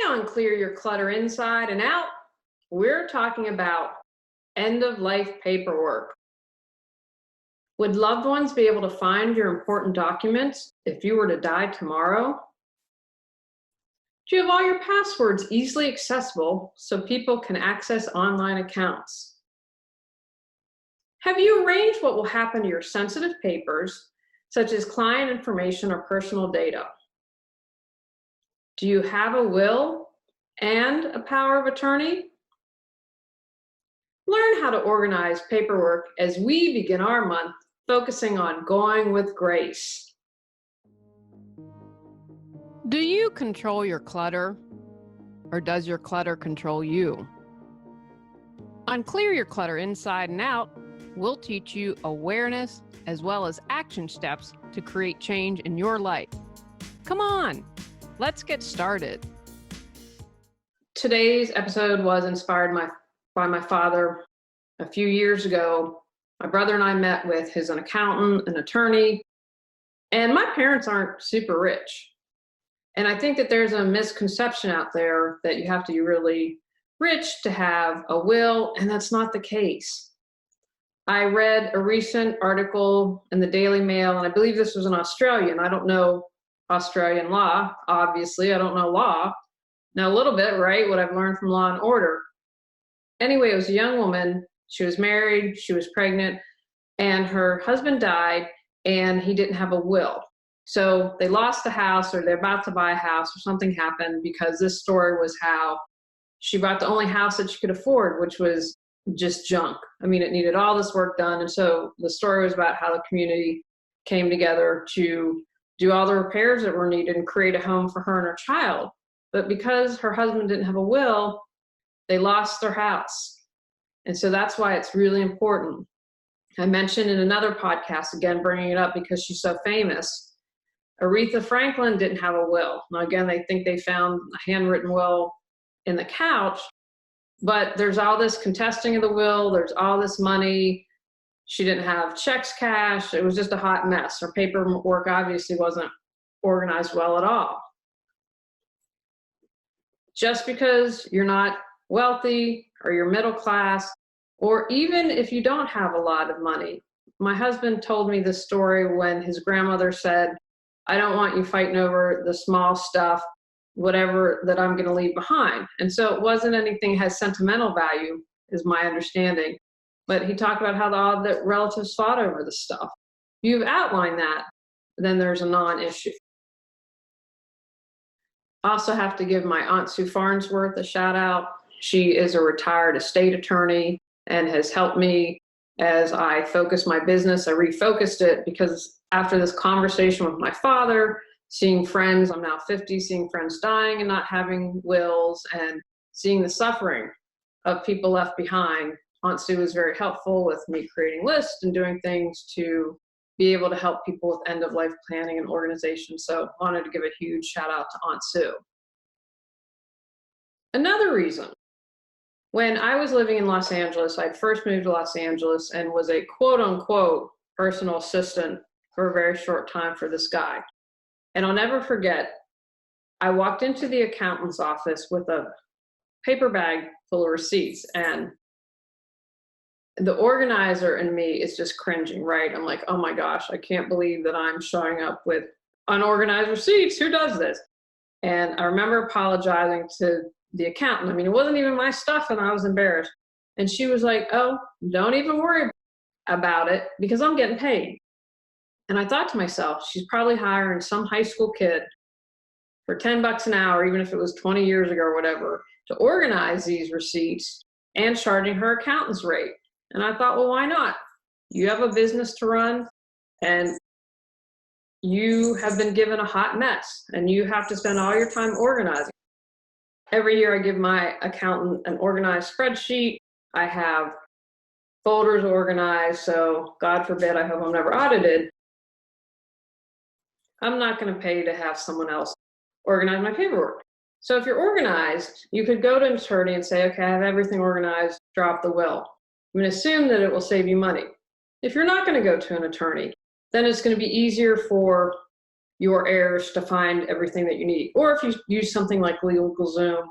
on Clear Your Clutter Inside and Out, we're talking about end-of-life paperwork. Would loved ones be able to find your important documents if you were to die tomorrow? Do you have all your passwords easily accessible so people can access online accounts? Have you arranged what will happen to your sensitive papers, such as client information or personal data? Do you have a will and a power of attorney? Learn how to organize paperwork as we begin our month focusing on going with grace. Do you control your clutter, or does your clutter control you? On Clear Your Clutter Inside and Out, we'll teach you awareness as well as action steps to create change in your life. Come on, let's get started. Today's episode was inspired by my father. A few years ago, my brother and I met with an accountant, an attorney, and my parents aren't super rich. And I think that there's a misconception out there that you have to be really rich to have a will, and that's not the case. I read a recent article in the Daily Mail, and I believe this was in Australia. I don't know Australian law, obviously. I don't know law. Now, a little bit, right? What I've learned from Law and Order. Anyway, it was a young woman. She was married, she was pregnant, and her husband died, and he didn't have a will. So they lost the house, or they're about to buy a house, or something happened, because this story was how she bought the only house that she could afford, which was just junk. I mean, it needed all this work done. And so the story was about how the community came together to do all the repairs that were needed and create a home for her and her child. But because her husband didn't have a will, they lost their house. And so that's why it's really important. I mentioned in another podcast, again, bringing it up because she's so famous, Aretha Franklin didn't have a will. Now, again, they think they found a handwritten will in the couch, but there's all this contesting of the will. There's all this money. She didn't have checks cashed. It was just a hot mess. Her paperwork obviously wasn't organized well at all. Just because you're not wealthy or you're middle class, or even if you don't have a lot of money. My husband told me this story when his grandmother said, I don't want you fighting over the small stuff, whatever that I'm going to leave behind. And so it wasn't anything that has sentimental value, is my understanding. But he talked about how all the relatives fought over the stuff. If you've outlined that, then there's a non-issue. I also have to give my Aunt Sue Farnsworth a shout out. She is a retired estate attorney and has helped me as I focus my business. I refocused it because after this conversation with my father, seeing friends, I'm now 50, seeing friends dying and not having wills, and seeing the suffering of people left behind, Aunt Sue was very helpful with me creating lists and doing things to be able to help people with end-of-life planning and organization. So I wanted to give a huge shout out to Aunt Sue. Another reason, when I was living in Los Angeles, I first moved to Los Angeles and was a quote-unquote personal assistant for a very short time for this guy. And I'll never forget, I walked into the accountant's office with a paper bag full of receipts, and the organizer in me is just cringing, right? I'm like, oh my gosh, I can't believe that I'm showing up with unorganized receipts. Who does this? And I remember apologizing to the accountant. I mean, it wasn't even my stuff, and I was embarrassed. And she was like, oh, don't even worry about it because I'm getting paid. And I thought to myself, she's probably hiring some high school kid for $10 an hour, even if it was 20 years ago or whatever, to organize these receipts and charging her accountant's rate. And I thought, well, why not? You have a business to run, and you have been given a hot mess, and you have to spend all your time organizing. Every year I give my accountant an organized spreadsheet. I have folders organized, so God forbid, I hope I'm never audited. I'm not going to pay to have someone else organize my paperwork. So if you're organized, you could go to an attorney and say, okay, I have everything organized, drop the will. I'm going to assume that it will save you money. If you're not going to go to an attorney, then it's going to be easier for your heirs to find everything that you need. Or if you use something like LegalZoom,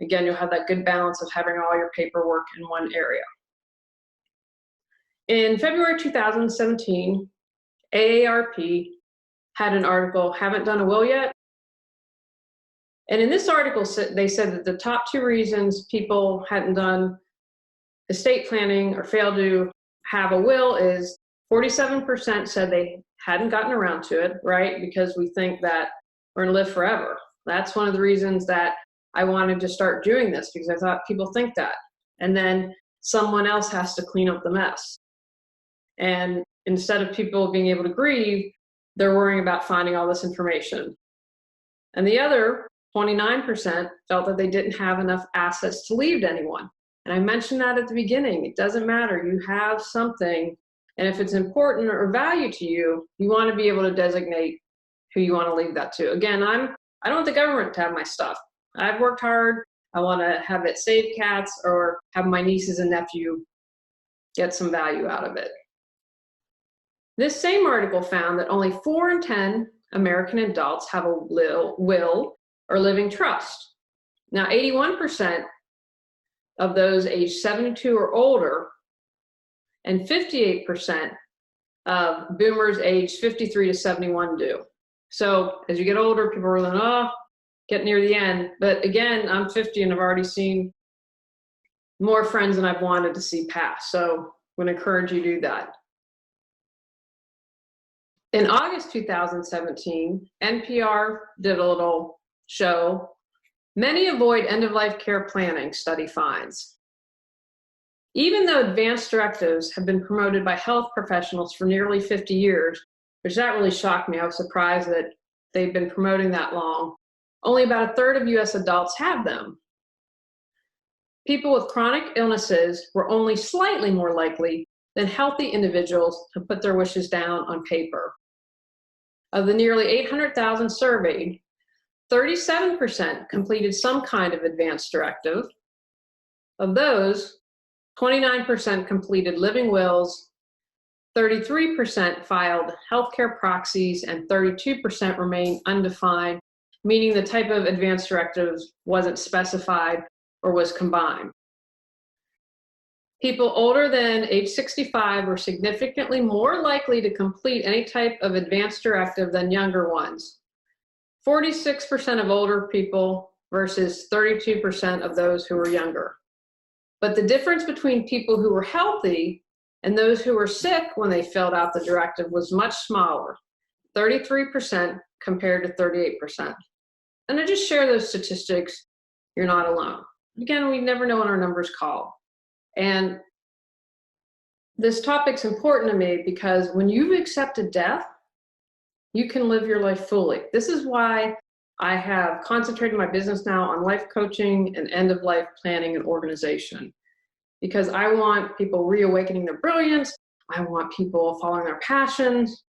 again, you'll have that good balance of having all your paperwork in one area. In February 2017, AARP had an article, Haven't Done a Will Yet? And in this article, they said that the top 2 reasons people hadn't done estate planning or failed to have a will is 47% said they hadn't gotten around to it, right? Because we think that we're going to live forever. That's one of the reasons that I wanted to start doing this, because I thought people think that. And then someone else has to clean up the mess. And instead of people being able to grieve, they're worrying about finding all this information. And the other 29% felt that they didn't have enough assets to leave to anyone. And I mentioned that at the beginning. It doesn't matter. You have something, and if it's important or value to you, you want to be able to designate who you want to leave that to. Again, I don't want the government to have my stuff. I've worked hard. I want to have it save cats or have my nieces and nephew get some value out of it. This same article found that only 4 in 10 American adults have a will or living trust. Now, 81% of those aged 72 or older, and 58% of boomers aged 53 to 71 do. So as you get older, people are like, get near the end. But again, I'm 50 and I've already seen more friends than I've wanted to see pass. So I'm going to encourage you to do that. In August 2017, NPR did a little show, Many Avoid End-of-Life Care Planning, study finds. Even though advanced directives have been promoted by health professionals for nearly 50 years, which that really shocked me. I was surprised that they've been promoting that long. Only about 1/3 of US adults have them. People with chronic illnesses were only slightly more likely than healthy individuals to put their wishes down on paper. Of the nearly 800,000 surveyed, 37% completed some kind of advanced directive. Of those, 29% completed living wills, 33% filed healthcare proxies, and 32% remained undefined, meaning the type of advanced directives wasn't specified or was combined. People older than age 65 were significantly more likely to complete any type of advanced directive than younger ones. 46% of older people versus 32% of those who were younger. But the difference between people who were healthy and those who were sick when they filled out the directive was much smaller, 33% compared to 38%. And I just share those statistics. You're not alone. Again, we never know when our numbers call. And this topic's important to me because when you've accepted death, you can live your life fully. This is why I have concentrated my business now on life coaching and end-of-life planning and organization. Because I want people reawakening their brilliance. I want people following their passions.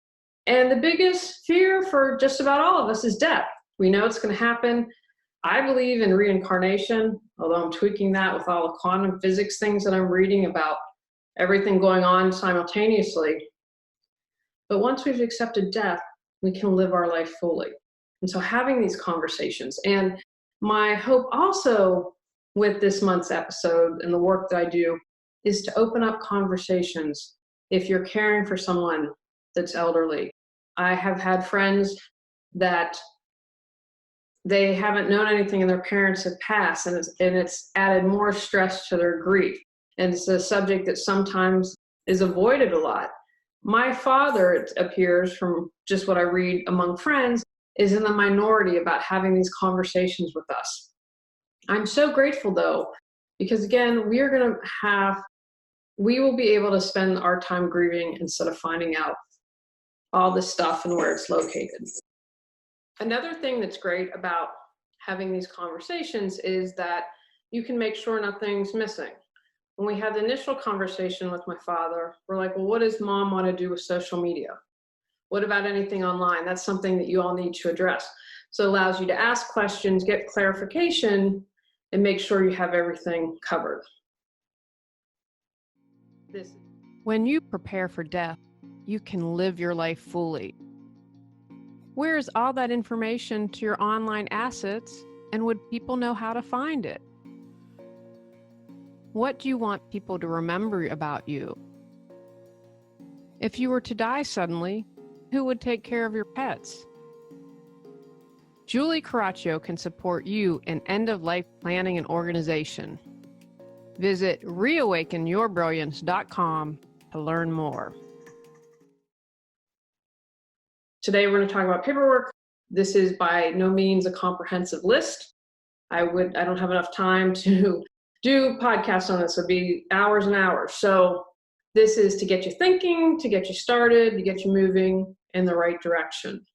And the biggest fear for just about all of us is death. We know it's going to happen. I believe in reincarnation, although I'm tweaking that with all the quantum physics things that I'm reading about everything going on simultaneously. But once we've accepted death, we can live our life fully. And so having these conversations, and my hope also with this month's episode and the work that I do is to open up conversations if you're caring for someone that's elderly. I have had friends that they haven't known anything and their parents have passed, and it's added more stress to their grief. And it's a subject that sometimes is avoided a lot. My father, it appears from just what I read among friends, is in the minority about having these conversations with us. I'm so grateful though, because again, we will be able to spend our time grieving instead of finding out all this stuff and where it's located. Another thing that's great about having these conversations is that you can make sure nothing's missing. When we had the initial conversation with my father, we're like, well, what does mom want to do with social media? What about anything online? That's something that you all need to address. So it allows you to ask questions, get clarification, and make sure you have everything covered. When you prepare for death, you can live your life fully. Where is all that information to your online assets, and would people know how to find it? What do you want people to remember about you? If you were to die suddenly, who would take care of your pets? Julie Coraccio can support you in end-of-life planning and organization. Visit reawakenyourbrilliance.com to learn more. Today we're going to talk about paperwork. This is by no means a comprehensive list. I don't have enough time to do podcasts on this. It'd be hours and hours. So this is to get you thinking, to get you started, to get you moving in the right direction.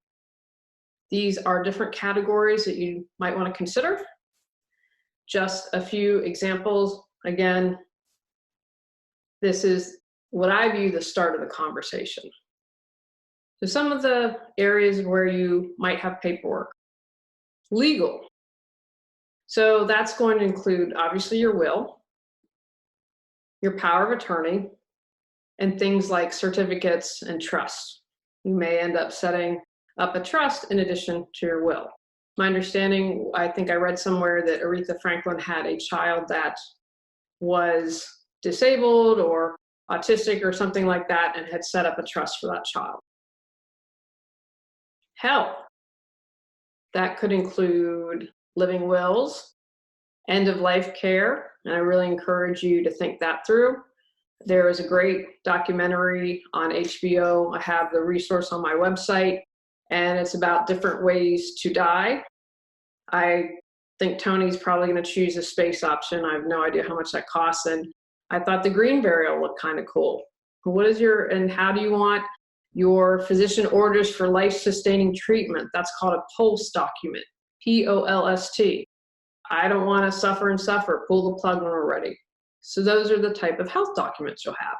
These are different categories that you might want to consider. Just a few examples. Again, this is what I view the start of the conversation. So some of the areas where you might have paperwork. Legal. So that's going to include obviously your will, your power of attorney, and things like certificates and trusts. You may end up setting up a trust in addition to your will. My understanding, I think I read somewhere that Aretha Franklin had a child that was disabled or autistic or something like that and had set up a trust for that child. Health. That could include living wills, end-of-life care, and I really encourage you to think that through. There is a great documentary on HBO. I have the resource on my website, and it's about different ways to die. I think Tony's probably going to choose the space option. I have no idea how much that costs, and I thought the green burial looked kind of cool. And how do you want your physician orders for life-sustaining treatment? That's called a POLST document, POLST. I don't want to suffer and suffer. Pull the plug when we're ready. So those are the type of health documents you'll have.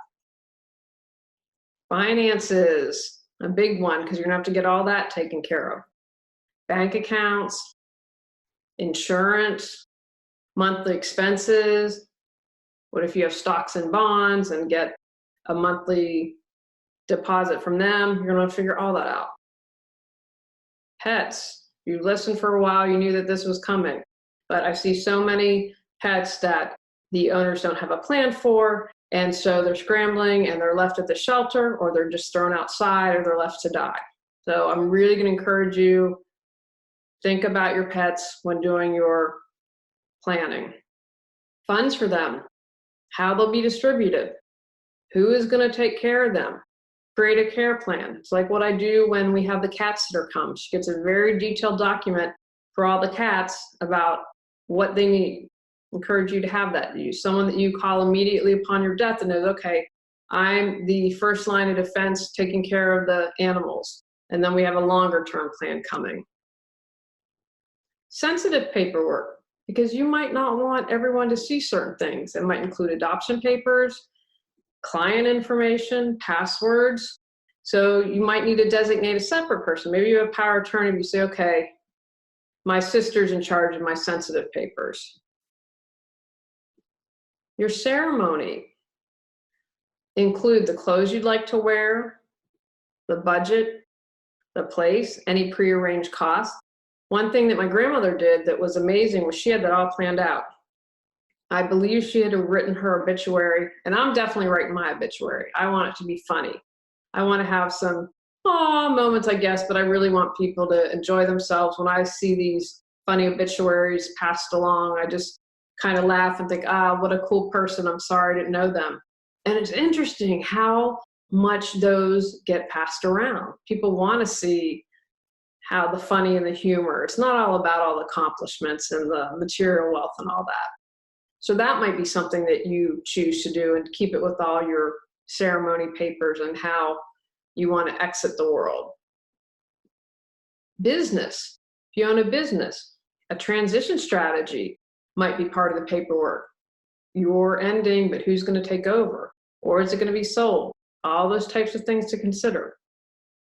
Finances, a big one, because you're going to have to get all that taken care of. Bank accounts, insurance, monthly expenses. What if you have stocks and bonds and get a monthly deposit from them? You're going to figure all that out. Pets. You listened for a while, you knew that this was coming. But I see so many pets that the owners don't have a plan for, and so they're scrambling and they're left at the shelter, or they're just thrown outside, or they're left to die. So I'm really going to encourage you, think about your pets when doing your planning. Funds for them, how they'll be distributed, who is going to take care of them. Create a care plan. It's like what I do when we have the cat sitter come. She gets a very detailed document for all the cats about what they need. Encourage you to have that. Use someone that you call immediately upon your death and knows, okay, I'm the first line of defense taking care of the animals. And then we have a longer term plan coming. Sensitive paperwork, because you might not want everyone to see certain things. It might include adoption papers, client information, passwords. So you might need to designate a separate person. Maybe you have power of attorney, you say, okay, my sister's in charge of my sensitive papers. Your ceremony. Include the clothes you'd like to wear, the budget, the place, any prearranged costs. One thing that my grandmother did that was amazing was she had that all planned out. I believe she had written her obituary, and I'm definitely writing my obituary. I want it to be funny. I want to have some moments, I guess, but I really want people to enjoy themselves. When I see these funny obituaries passed along, I just kind of laugh and think, what a cool person. I'm sorry I didn't know them. And it's interesting how much those get passed around. People want to see how the funny and the humor. It's not all about all the accomplishments and the material wealth and all that. So that might be something that you choose to do and keep it with all your ceremony papers and how you want to exit the world. Business. If you own a business, a transition strategy might be part of the paperwork. You're ending, but who's going to take over? Or is it going to be sold? All those types of things to consider.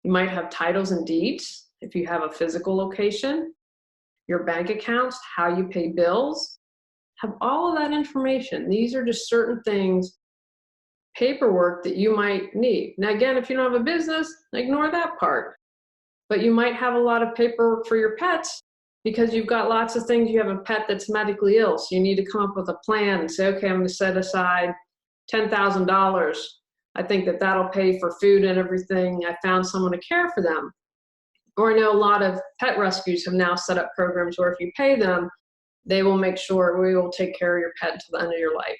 You might have titles and deeds if you have a physical location, your bank accounts, how you pay bills. Have all of that information. These are just certain things, paperwork that you might need. Now, again, if you don't have a business, ignore that part. but you might have a lot of paperwork for your pets because you've got lots of things. You have a pet that's medically ill, so you need to come up with a plan and say, okay, I'm going to set aside $10,000. I think that that'll pay for food and everything. I found someone to care for them. Or I know a lot of pet rescues have now set up programs where if you pay them, they will make sure we will take care of your pet until the end of your life.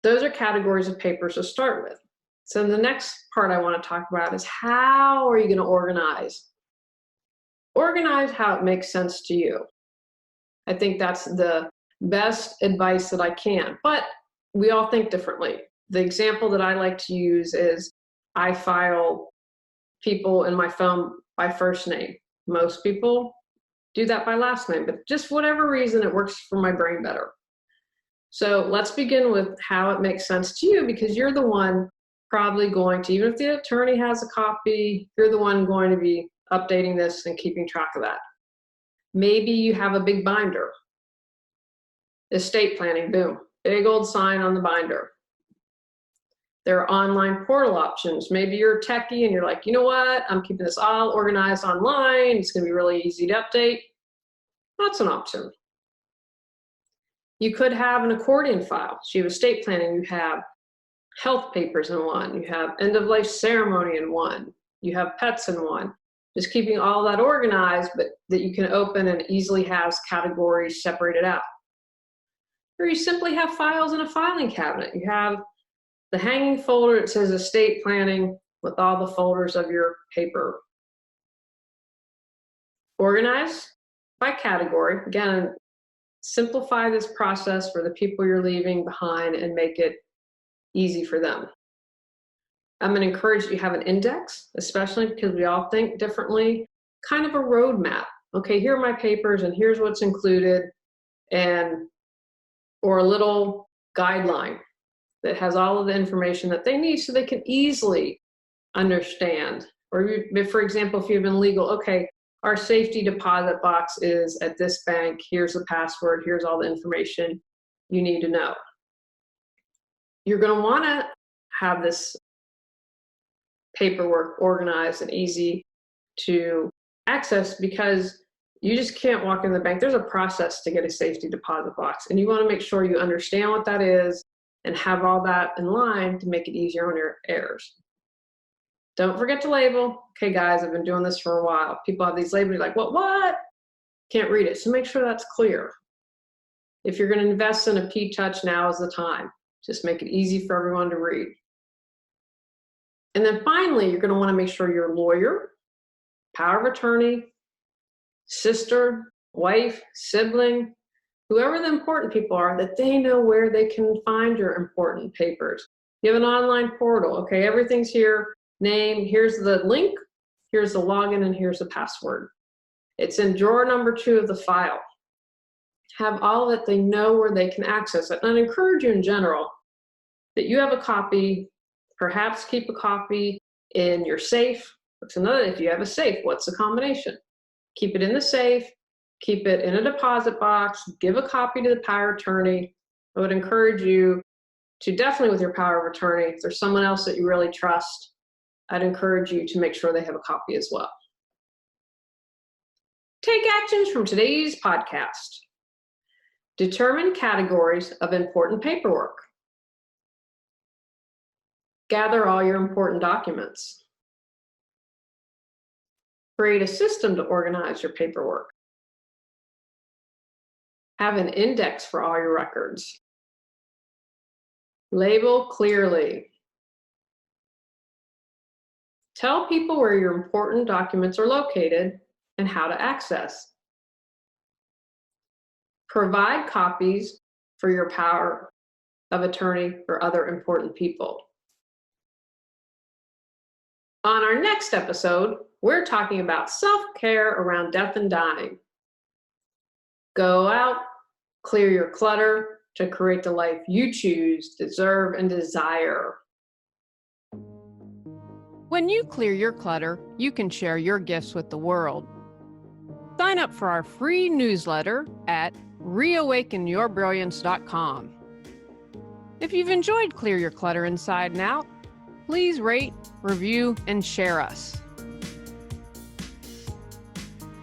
Those are categories of papers to start with. So the next part I want to talk about is how are you going to organize? Organize how it makes sense to you. I think that's the best advice that I can, but we all think differently. The example that I like to use is I file people in my phone by first name. Most people do that by last name, but just whatever reason, it works for my brain better. So let's begin with how it makes sense to you, because you're the one probably going to, even if the attorney has a copy, you're the one going to be updating this and keeping track of that. Maybe you have a big binder. Estate planning, boom, big old sign on the binder. There are online portal options. Maybe you're a techie and you're like, you know what? I'm keeping this all organized online. It's going to be really easy to update. That's an option. You could have an accordion file. So you have estate planning, you have health papers in one, you have end of life ceremony in one, you have pets in one. Just keeping all that organized, but that you can open and easily has categories separated out. Or you simply have files in a filing cabinet. You have the hanging folder that says estate planning with all the folders of your paper. Organize by category. Again, simplify this process for the people you're leaving behind and make it easy for them. I'm going to encourage you to have an index, especially because we all think differently, kind of a roadmap. Okay, here are my papers and here's what's included, or a little guideline that has all of the information that they need so they can easily understand. Or for example, if you've been legal, okay, our safety deposit box is at this bank, here's the password, here's all the information you need to know. You're going to want to have this paperwork organized and easy to access, because you just can't walk in the bank. There's a process to get a safety deposit box, and you want to make sure you understand what that is and have all that in line to make it easier on your heirs. Don't forget to label. Okay, guys, I've been doing this for a while. People have these labels, you're like, what? Can't read it. So make sure that's clear. If you're going to invest in a P-Touch, now is the time. Just make it easy for everyone to read. And then finally, you're going to want to make sure your lawyer, power of attorney, sister, wife, sibling, whoever the important people are, that they know where they can find your important papers. You have an online portal. Okay, everything's here. Name, here's the link, here's the login, and here's the password. It's in drawer number 2 of the file. Have all of it, they know where they can access it. And I encourage you in general that you have a copy, perhaps keep a copy in your safe. That's another, if you have a safe, what's the combination? Keep it in the safe, keep it in a deposit box, give a copy to the power of attorney. I would encourage you to definitely, with your power of attorney, if there's someone else that you really trust, I'd encourage you to make sure they have a copy as well. Take actions from today's podcast. Determine categories of important paperwork. Gather all your important documents. Create a system to organize your paperwork. Have an index for all your records. Label clearly. Tell people where your important documents are located and how to access. Provide copies for your power of attorney or other important people. On our next episode, we're talking about self-care around death and dying. Go out, clear your clutter to create the life you choose, deserve, and desire. When you clear your clutter, you can share your gifts with the world. Sign up for our free newsletter at reawakenyourbrilliance.com. If you've enjoyed Clear Your Clutter Inside and Out, please rate, review, and share us.